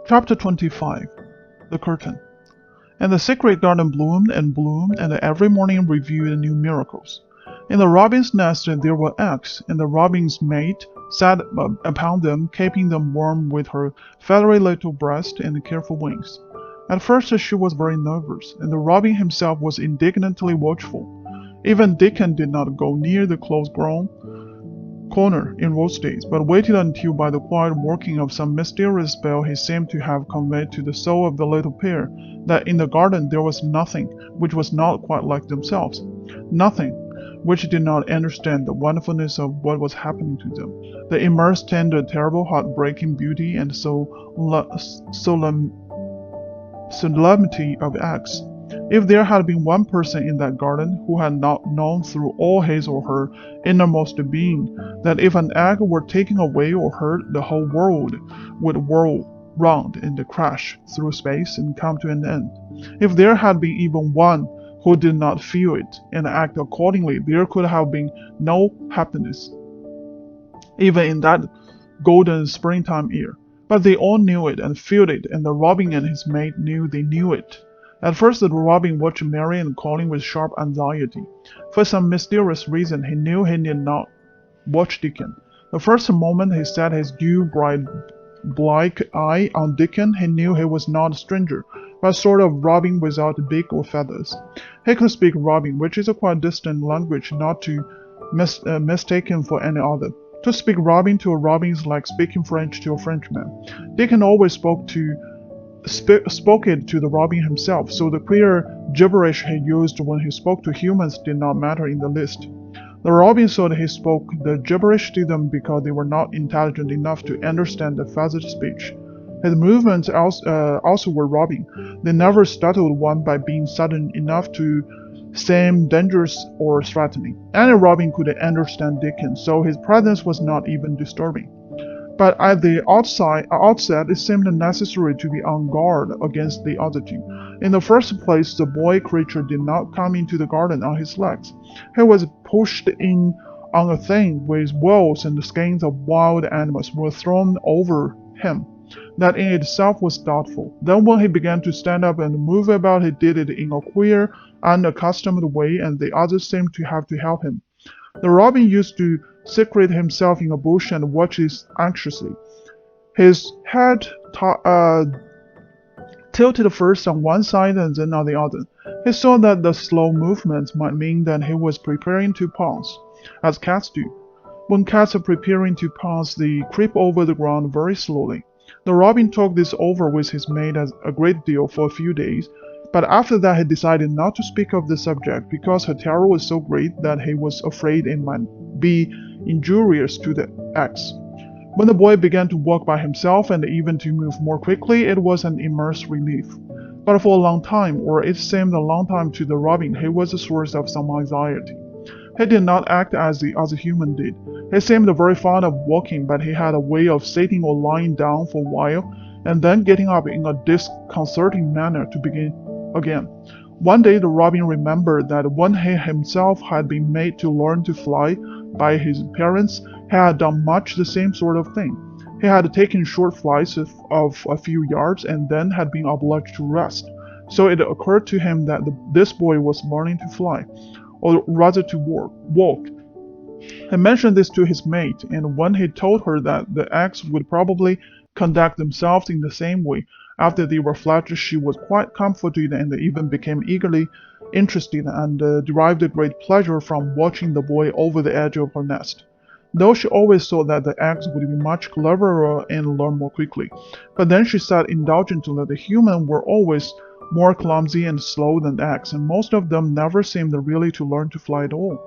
Chapter 25 The Curtain. And the secret garden bloomed, and every morning revealed new miracles. In the robin's nest there were eggs, and the robin's mate sat upon them, keeping them warm with her feathery little breast and careful wings. At first she was very nervous, and the robin himself was indignantly watchful. Even Dickon did not go near the close-grown corner in those days, but waited until by the quiet working of some mysterious spell he seemed to have conveyed to the soul of the little pair that in the garden there was nothing which was not quite like themselves, nothing which did not understand the wonderfulness of what was happening to them, the immersed in the terrible heart-breaking beauty and solemnity of eggs. If there had been one person in that garden who had not known through all his or her innermost being that if an egg were taken away or hurt, the whole world would whirl round and crash through space and come to an end. If there had been even one who did not feel it and act accordingly, there could have been no happiness, even in that golden springtime air. But they all knew it and felt it, and the robin and his mate knew they knew it. At first the robin watched Mary and Colin with sharp anxiety. For some mysterious reason he knew he need not watch Dickon. The first moment he set his dew-bright black eye on Dickon, he knew he was not a stranger, but a sort of robin without beak or feathers. He could speak robin, which is a quite distant language not to mistaken for any other. To speak robin to a robin is like speaking French to a Frenchman. Dickon always spoke it to the robin himself, so the queer gibberish he used when he spoke to humans did not matter in the least. The robin thought he spoke the gibberish to them because they were not intelligent enough to understand the feathered speech. His movements also were robin. They never startled one by being sudden enough to seem dangerous or threatening. Any robin could understand Dickon, so his presence was not even disturbing. But at the outset, it seemed necessary to be on guard against the other two. In the first place, the boy creature did not come into the garden on his legs. He was pushed in on a thing with wheels, and the skins of wild animals were thrown over him. That in itself was doubtful. Then when he began to stand up and move about, he did it in a queer, unaccustomed way, and the others seemed to have to help him. The robin used to secrete himself in a bush and watch it anxiously. His head tilted first on one side and then on the other. He saw that the slow movements might mean that he was preparing to pounce, as cats do. When cats are preparing to pounce, they creep over the ground very slowly. The robin talked this over with his mate a great deal for a few days, but after that he decided not to speak of the subject because her terror was so great that he was afraid it might be injurious to the eggs. When the boy began to walk by himself and even to move more quickly, it was an immense relief. But for a long time, or it seemed a long time to the robin, he was a source of some anxiety. He did not act as the other human did. He seemed very fond of walking, but he had a way of sitting or lying down for a while, and then getting up in a disconcerting manner to begin again. One day the robin remembered that when he himself had been made to learn to fly by his parents, he had done much the same sort of thing. He had taken short flights of a few yards and then had been obliged to rest. So it occurred to him that this boy was learning to fly, or rather to walk. He mentioned this to his mate, and when he told her that the eggs would probably conduct themselves in the same way after they were fledged, she was quite comforted and even became eagerly interested and derived a great pleasure from watching the boy over the edge of her nest. Though she always thought that the eggs would be much cleverer and learn more quickly. But then she said indulgently that the humans were always more clumsy and slow than eggs, and most of them never seemed really to learn to fly at all.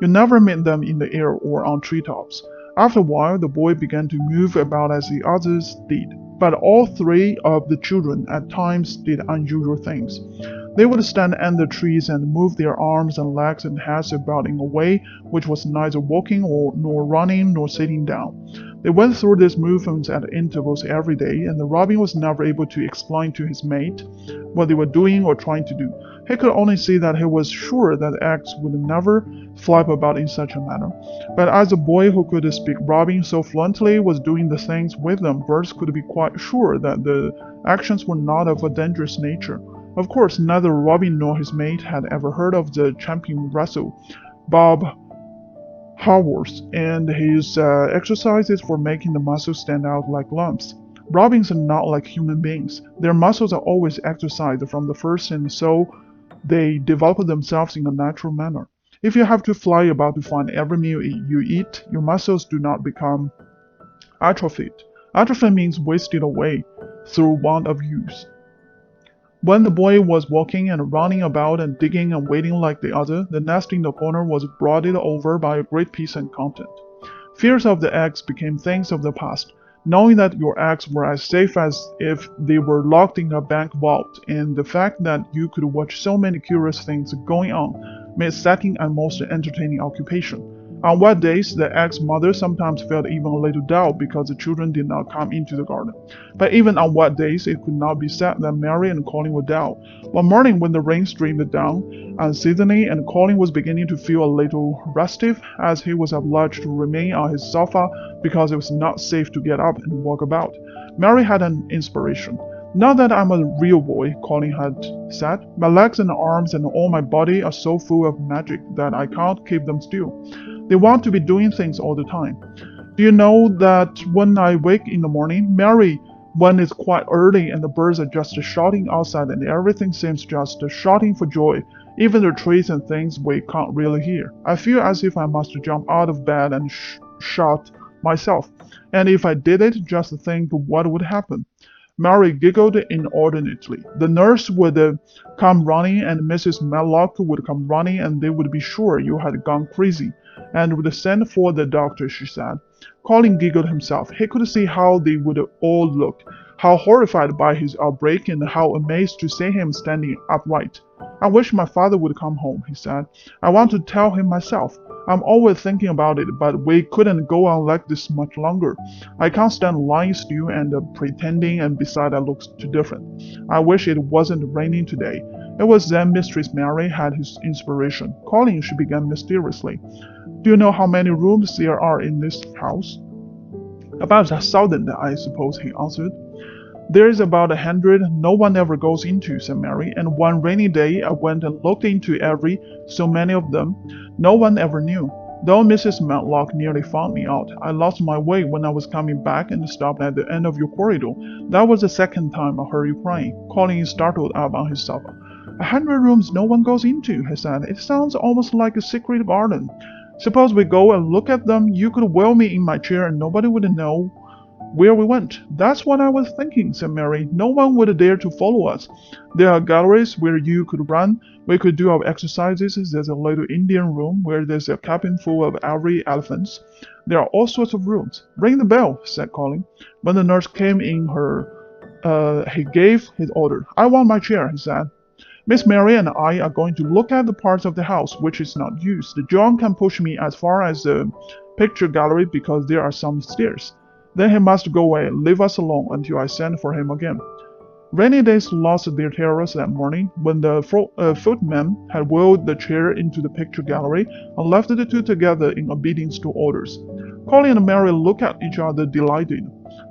You never met them in the air or on treetops. After a while, the boy began to move about as the others did, but all three of the children at times did unusual things. They would stand under trees and move their arms and legs and heads about in a way which was neither walking nor running nor sitting down. They went through these movements at intervals every day, and the robin was never able to explain to his mate what they were doing or trying to do. He could only see that he was sure that eggs would never flap about in such a manner. But as a boy who could speak robin so fluently was doing the things with them, birds could be quite sure that the actions were not of a dangerous nature. Of course, neither Robin nor his mate had ever heard of the champion wrestler, Bob Haworth, and his exercises for making the muscles stand out like lumps. Robins are not like human beings. Their muscles are always exercised from the first, and so they develop themselves in a natural manner. If you have to fly about to find every meal you eat, your muscles do not become atrophied. Atrophy means wasted away through want of use. When the boy was walking and running about and digging and waiting like the other, the nest in the corner was brooded over by a great peace and content. Fears of the eggs became things of the past. Knowing that your eggs were as safe as if they were locked in a bank vault, and the fact that you could watch so many curious things going on, made setting a most entertaining occupation. On wet days, the egg's mother sometimes felt even a little dull because the children did not come into the garden. But even on wet days, it could not be said that Mary and Colin were dull. One morning when the rain streamed down unceasingly and Colin was beginning to feel a little restive, as he was obliged to remain on his sofa because it was not safe to get up and walk about, Mary had an inspiration. "Now that I'm a real boy," Colin had said, "my legs and arms and all my body are so full of magic that I can't keep them still. They want to be doing things all the time. Do you know that when I wake in the morning, Mary, when it's quite early and the birds are just shouting outside and everything seems just shouting for joy, even the trees and things we can't really hear, I feel as if I must jump out of bed and shout myself. And if I did it, just think what would happen." Mary giggled inordinately. The nurse would come running and Mrs. Medlock would come running and they would be sure you had gone crazy, and would send for the doctor, she said. Colin giggled himself. He could see how they would all look, how horrified by his outbreak and how amazed to see him standing upright. "I wish my father would come home," he said. "I want to tell him myself. I'm always thinking about it, but we couldn't go on like this much longer. I can't stand lying still and pretending, and besides I look too different. I wish it wasn't raining today." It was then Mistress Mary had his inspiration. "Colin," she began mysteriously, "do you know how many rooms there are in this house?" "About 1,000, I suppose," he answered. "There's about 100 no one ever goes into," said Mary, "and one rainy day I went and looked into every so many of them. No one ever knew. Though Mrs. Medlock nearly found me out. I lost my way when I was coming back and stopped at the end of your corridor. That was the second time I heard you crying." Colin startled up on his sofa. 100 rooms no one goes into," he said. "It sounds almost like a secret garden. Suppose we go and look at them. You could wheel me in my chair and nobody would know where we went." "That's what I was thinking," said Mary. "No one would dare to follow us. There are galleries where you could run. We could do our exercises. There's a little Indian room where there's a cabin full of ivory elephants. There are all sorts of rooms." "Ring the bell," said Colin. When the nurse came in he gave his order. "I want my chair," he said. "Miss Mary and I are going to look at the parts of the house which is not used. John can push me as far as the picture gallery because there are some stairs. Then he must go away and leave us alone until I send for him again." Rainy days lost their terrors that morning when the footman had wheeled the chair into the picture gallery and left the two together in obedience to orders. Colin and Mary looked at each other delighted.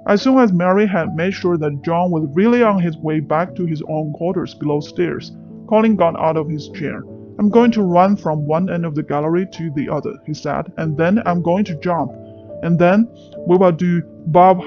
As soon as Mary had made sure that John was really on his way back to his own quarters below stairs, Colin got out of his chair. "I'm going to run from one end of the gallery to the other," he said, "and then I'm going to jump. And then we will do Bob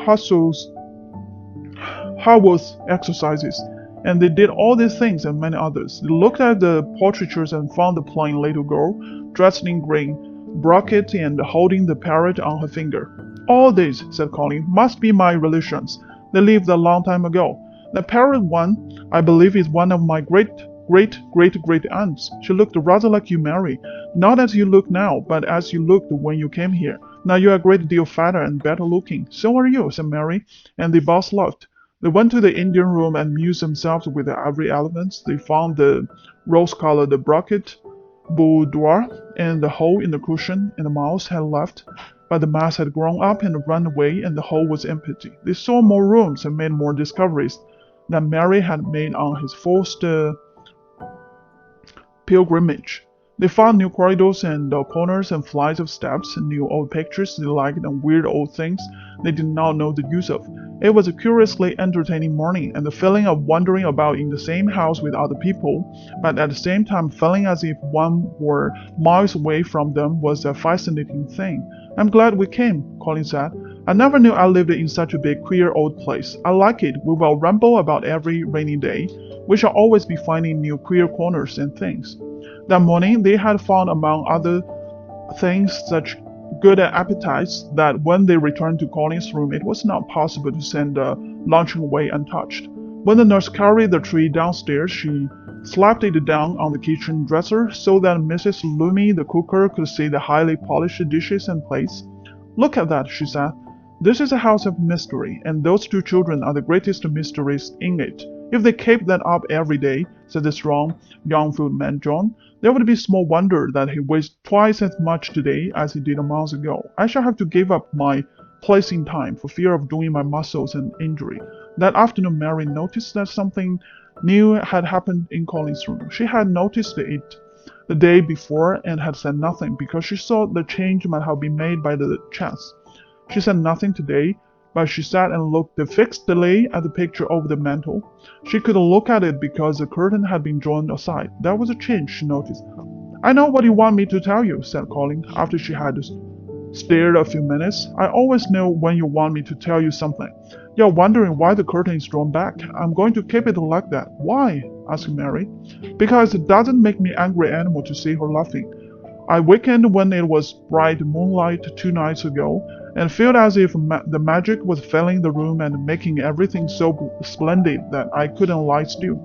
Haworth's exercises." And they did all these things and many others. They looked at the portraitures and found the plain little girl, dressed in green brocade and holding the parrot on her finger. "All these," said Colin, "must be my relations. They lived a long time ago. The parrot one, I believe, is one of my great-great-great-great-aunts. She looked rather like you, Mary. Not as you look now, but as you looked when you came here. Now you are a great deal fatter and better looking." "So are you," said Mary, and they both laughed. They went to the Indian room and amused themselves with the ivory elements. They found the rose-colored brocade boudoir and the hole in the cushion, and the mouse had left, but the mouse had grown up and run away, and the hole was empty. They saw more rooms and made more discoveries than Mary had made on his first pilgrimage. They found new corridors and corners and flights of steps, and new old pictures they liked and weird old things they did not know the use of. It was a curiously entertaining morning, and the feeling of wandering about in the same house with other people, but at the same time feeling as if one were miles away from them, was a fascinating thing. "I'm glad we came," Colin said. "I never knew I lived in such a big, queer old place. I like it. We will ramble about every rainy day. We shall always be finding new queer corners and things." That morning they had found among other things such good appetites that when they returned to Colin's room it was not possible to send the luncheon away untouched. When the nurse carried the tray downstairs, she slapped it down on the kitchen dresser so that Mrs. Loomy the cooker could see the highly polished dishes and plates. "Look at that," she said. "This is a house of mystery, and those two children are the greatest mysteries in it. If they kept that up every day," said the strong young footman John, "there would be small wonder that he weighs twice as much today as he did a month ago. I shall have to give up my place in time for fear of doing my muscles an injury." That afternoon Mary noticed that something new had happened in Colin's room. She had noticed it the day before and had said nothing because she thought the change might have been made by the chance. She said nothing today, but she sat and looked fixedly at the picture over the mantel. She couldn't look at it because the curtain had been drawn aside. That was a change, she noticed. "I know what you want me to tell you," said Colin, after she had stared a few minutes. "I always know when you want me to tell you something. You're wondering why the curtain is drawn back. I'm going to keep it like that." "Why?" asked Mary. "Because it doesn't make me angry anymore to see her laughing. I wakened when it was bright moonlight 2 nights ago, and felt as if the magic was filling the room and making everything so splendid that I couldn't lie still.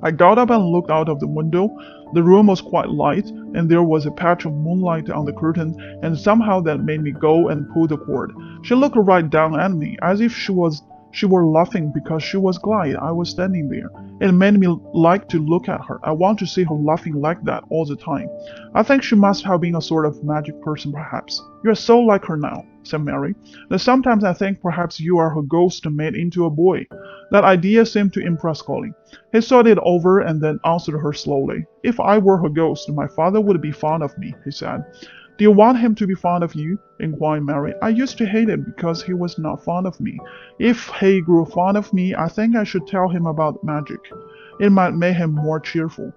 I got up and looked out of the window. The room was quite light, and there was a patch of moonlight on the curtain, and somehow that made me go and pull the cord. She looked right down at me, as if she were laughing because she was glad I was standing there. It made me like to look at her. I want to see her laughing like that all the time. I think she must have been a sort of magic person, perhaps." "You're so like her now," said Mary, "that sometimes I think perhaps you are her ghost made into a boy." That idea seemed to impress Colin. He thought it over and then answered her slowly. "If I were her ghost, my father would be fond of me," he said. "Do you want him to be fond of you?" inquired Mary. "I used to hate it because he was not fond of me. If he grew fond of me, I think I should tell him about magic. It might make him more cheerful."